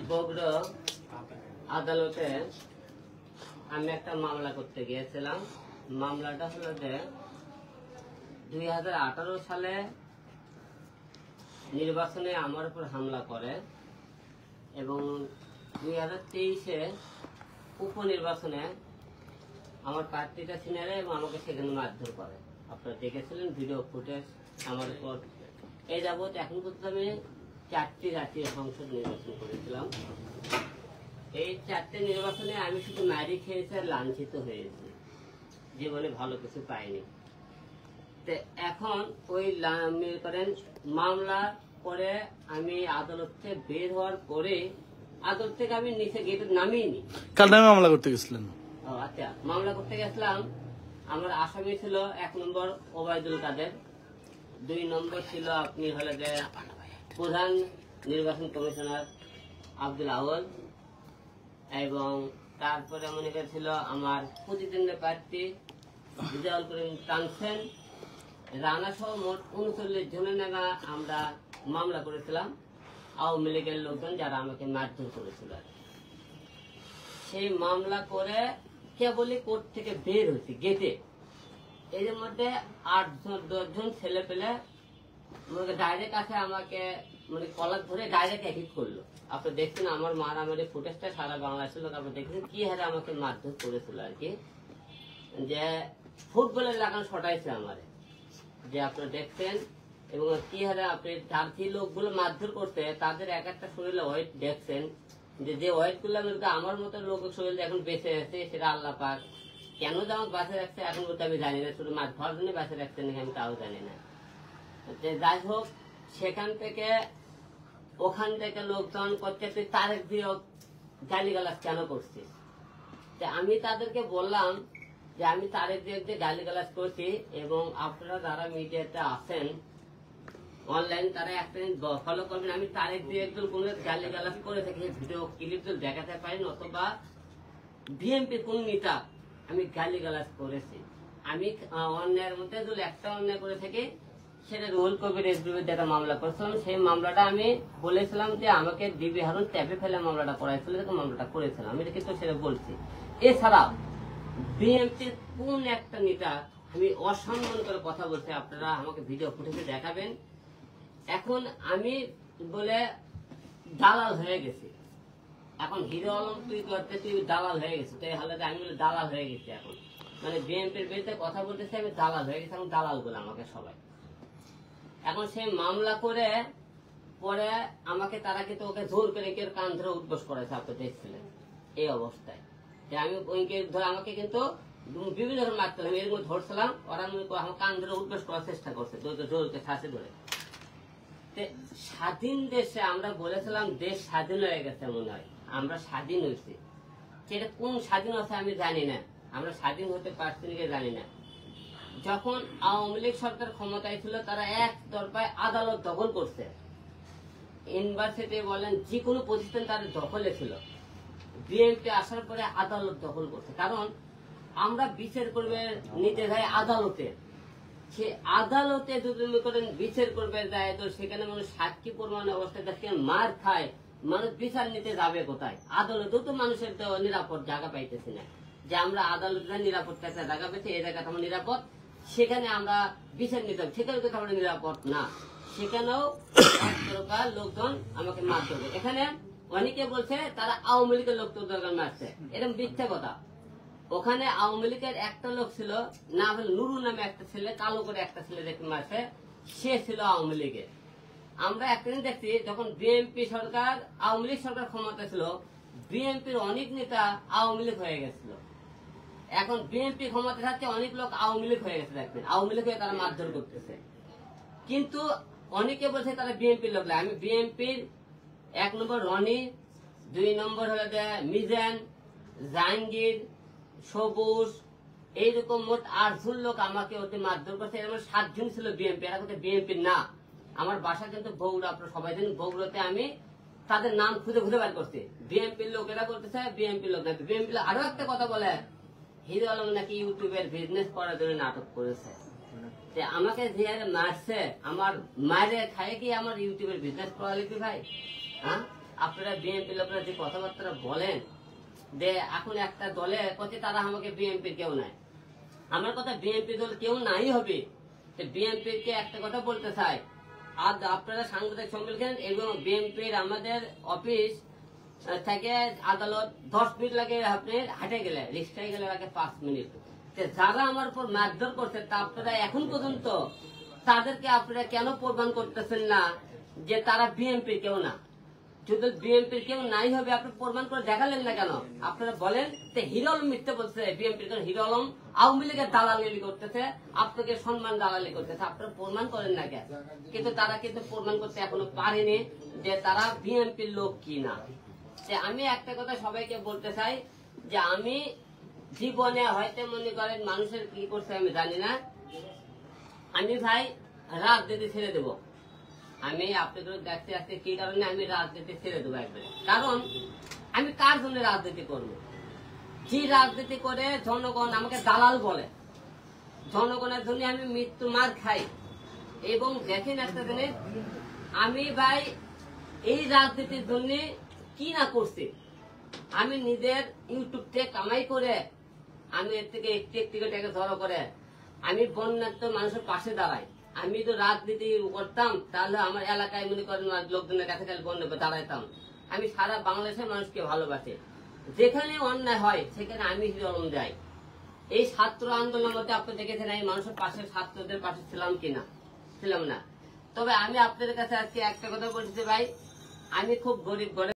বগুড়া আদালতে আমি একটা মামলা করতে গিয়েছিলাম। মামলাটা হলো যে 2018 সালে নির্বাচনে আমার উপর হামলা করে এবং 2023-এ উপনির্বাচনে আমার প্রার্থীটা ছিনারে এবং আমাকে সেখানে মারধর করে। আপনারা দেখেছিলেন ভিডিও ফুটেজ আমার উপর। এই যাবৎ এখন পর্যন্ত আমি 4টি জাতীয় সংসদ নির্বাচন করেছিলাম। এই 4টে নির্বাচনে আমি শুধু মারি খেয়েছি আর লাঞ্ছিত হয়েছি, জীবনে ভালো কিছু পাইনি। তো এখন ওই করেন মামলা করে আমি আদালত থেকে বের হওয়ার পরে আদালত থেকে আমি নিচে গেটে নামিনি। কার নামে মামলা করতে গেছিলেন? আচ্ছা, মামলা করতে গেছিলাম। আমার আসামি ছিল 1 নম্বর ওবায়দুল কাদের, 2 নম্বর ছিল আপনি হলে যে প্রধান নির্বাচন কমিশনার আব্দুল আউয়াল, এবং তারপরে মনে করেছিল আমার প্রতিদ্বন্দ্বী প্রার্থী রিজাউল করিম তানসেন, রানা সহ মোট 39 জনের নামে আমরা মামলা করেছিলাম। আওয়ামী লীগের লোকজন যারা আমাকে মারধর করেছিল, সেই মামলা করে কেবলই কোর্ট থেকে বের হয়েছি গেটে। এর মধ্যে 8-10 জন ছেলে পেলে ডাইরেক্ট আসে আমাকে মানে কলার ধরে ডাইরেক্ট অ্যাকিট করলো। আপনি দেখছেন আমার মারামারি ফুটেজটা সারা বাংলাদেশের লোক আপনি দেখছেন কি হারে আমাকে মারধর করেছিল আর কি, যে ফুটবলের লাগান ছটাইছে আমারে, যে আপনারা দেখছেন। এবং কি হারে আপনি যে লোকগুলো মারধর করতে তাদের এক একটা শরীরে ওয়েট দেখছেন, যে ওয়েট গুলো আমার মতো লোক শরীরে এখন বেঁচে আছে সেটা আল্লাহ পাক কেন যে আমাকে বাঁচে রাখছে এখন বলতে আমি জানি না, শুধু মাছ ধরার জন্য বাঁচে রাখছে নাকি আমি তাও জানি না। যাই হোক, সেখান থেকে ওখান থেকে লোকজন করতে তুই তারেক দিয়ে গালিগালাজ কেন করছিস? আমি তাদেরকে বললাম যে আমি তারেক দিয়ে গালিগালাজ করছি, এবং আপনারা যারা মিডিয়াতে আছেন অনলাইন তারা একটা ফলো করবেন। আমি তারেক দিয়ে একজন কোন গালিগালাজ করে থাকি ভিডিও ক্লিপ দেখাতে পারেন, অথবা বিএনপি কোন নেতা আমি গালিগালাজ করেছি। আমি অন্যায়ের মধ্যে যদি একটা অন্যায় করে থাকি সেটা রুহুল কবির এসবির একটা মামলা করেছিলাম। সেই মামলাটা আমি বলেছিলাম যে আমাকে ডিবি হারুন ট্যাপে ফেলে মামলাটা করাইছিল, মামলাটা করেছিলাম আমি কিন্তু সেটা বলছি। এছাড়া বিএনপির কোন একটা নেতা আমি অসম্মান করে কথা বলছি, আপনারা আমাকে ভিডিও ফুটেজে দেখাবেন। এখন আমি বলে দালাল হয়ে গেছি, এখন হিরো আলম তুই করতে তুই দালাল হয়ে গেছি, তাই হলে আমি বলে দালাল হয়ে গেছি। এখন মানে বিএনপির বিরুদ্ধে কথা বলতেছি আমি দালাল হয়ে গেছি, এখন দালাল বলে আমাকে সবাই। এখন সেই মামলা করে পরে আমাকে তারা কিন্তু ওকে জোর করে কেউ কান ধরে উদ্বোস করেছে, আপনি দেখছিলেন এই অবস্থায়। যে আমি ওইকে ধরে আমাকে কিন্তু বিভিন্ন ধরনের মারছিলাম, এর মধ্যে ধরছিলাম, ওরা আমার কান ধরে উদ্বোস করার চেষ্টা করছে জোরকে ছাঁচে ধরে। স্বাধীন দেশে আমরা বলেছিলাম দেশ স্বাধীন হয়ে গেছে, মনে হয় আমরা স্বাধীন হয়েছি, সেটা কোন স্বাধীন আছে আমি জানি না, আমরা স্বাধীন হতে পারছি নাকি জানি না। যখন আওয়ামী লীগ সরকার ক্ষমতায় ছিল তারা এক তরফায় আদালত দখল করছে, ইউনিভার্সিটি বলেন যে কোনো প্রতিষ্ঠান তাদের দখলে ছিল। বিএনপি আসার পরে আদালত দখল করছে, কারণ আমরা বিচার করবে নিতে যাই আদালতে, সে আদালতে যদি করেন বিচার করবে যায় তো সেখানে মানুষ সাক্ষী প্রমাণ অবস্থায় সেখানে মার খায়, মানুষ বিচার নিতে যাবে কোথায়? আদালতেও তো মানুষের তো নিরাপদ জায়গা পাইতেছি না, যে আমরা আদালতে নিরাপদ একটা জায়গা পেয়েছি, এই জায়গাটা আমার নিরাপদ, সেখানে আমরা বিচার নিতে হবে, সেখানে তো আমরা নিরাপদ না, সেখানেও একপ্রকার লোকজন আমাকে মার দেবে। এখানে অনেকে বলছে তারা আওয়ামী লীগের লোক তোদের মারছে, এরকম মিথ্যা কথা। ওখানে আওয়ামী লীগের একটা লোক ছিল, না হলে নুরু নামে একটা ছেলে, কালো করে একটা ছেলে দেখে মারছে, সে ছিল আওয়ামী লীগের। আমরা একদিন দেখছি যখন বিএনপি সরকার আওয়ামী লীগ সরকার ক্ষমতা ছিল, বিএনপির অনেক নেতা আওয়ামী লীগ হয়ে গেছিল। এখন বিএনপি ক্ষমতা থাকতে অনেক লোক আওয়ামী লীগ হয়ে গেছে, দেখবেন আওয়ামী লীগ হয়ে তারা মারধর করতেছে। কিন্তু অনেকে বলছে তারা বিএনপির লোক। আমি বিএনপির 1 নম্বর রনি, 2 নম্বর হলো মিজান, জাহাঙ্গীর, সবুজ, এইরকম মোট 8 জন লোক আমাকে ওদের মারধর করছে। এর মধ্যে 7 জন ছিল বিএনপি, এরা কিন্তু বিএনপির না। আমার বাসা কিন্তু বগুড়া, আপনারা সবাই জানেন। বগুড়াতে আমি তাদের নাম খুঁজে খুঁজে বার করছি। বিএনপির লোক এরা করতেছে, বিএনপির লোক না। বিএনপি আরো একটা কথা বলে, হিরো আলম নাকি ইউটিউবের বিজনেস করার জন্য নাটক করেছে। আমাকে যে মারছে, আমার মায়ের খায় কি আমার ইউটিউবের বিজনেস করা লিখবি ভাই? হ্যাঁ, আপনারা বিএনপি লোকরা যে কথাবার্তা বলেন যে এখন একটা দলে কত তারা আমাকে বিএনপির কেউ নাই, আমার কথা বিএনপি দল কেউ নাই হবে। বিএনপির কে একটা কথা বলতে চাই, আর আপনারা সাংবাদিক সম্মেলন এবং বিএনপির আমাদের অফিস থেকে আদালত 10 মিনিট লাগে, আপনি হাঁটে গেলে রিক্সায় গেলে লাগে 5 মিনিট। যারা আমার উপর মারধর করছে তা আপনারা এখন পর্যন্ত তাদেরকে আপনারা কেন প্রমাণ করতেছেন না যে তারা বিএনপির কেউ না? যদি বিএনপির কেউ নাই হবে আপনি প্রমাণ করে দেখালেন না কেন? আপনারা বলেন যে হিরো আলম মিথ্যে বলছে, বিএনপির কারণ হিরো আলম আওয়ামী লীগের দালালি করতেছে, আপনাকে সম্মান দালালি করতেছে, আপনারা প্রমাণ করেন না কেন? কিন্তু তারা কিন্তু প্রমাণ করতে এখনো পারেনি যে তারা বিএনপির লোক কি না। আমি একটা কথা সবাইকে বলতে চাই যে আমি জীবনে হয়তো মনে করেন মানুষের কি করছে আমি জানি না, আমি ভাই রাজনীতি ছেড়ে দেব। আমি আপনাদের দেখতে আসতে কি কারণে আমি রাজনীতি ছেড়ে দেবো একবারে, কারণ আমি কার জন্য রাজনীতি করব? যে রাজনীতি করে জনগণ আমাকে দালাল বলে, জনগণের জন্য আমি মৃত্যু মার খাই। এবং দেখেন একটা জিনিস, আমি ভাই এই রাজনীতির জন্য কি না করছি, আমি নিজের ইউটিউব থেকে কামাই করে আমি এর থেকে একটি একটি টাকা জড়ো করে আমি বন্যার্থ মানুষের পাশে দাঁড়াই। আমি তো রাজনীতি করতাম তাহলে আমার এলাকায় মনে করেন লোকজনের কাছে খালি বন্যা দাঁড়াইতাম। আমি সারা বাংলাদেশের মানুষকে ভালোবাসি, যেখানে অন্যায় হয় সেখানে আমি হিরো আলম যাই। এই ছাত্র আন্দোলনের মধ্যে আপনি দেখেছেন আমি মানুষের পাশে, ছাত্রদের পাশে ছিলাম কিনা? ছিলাম না। তবে আমি আপনাদের কাছে আজকে একটা কথা বলছি ভাই, আমি খুব গরিব ঘরে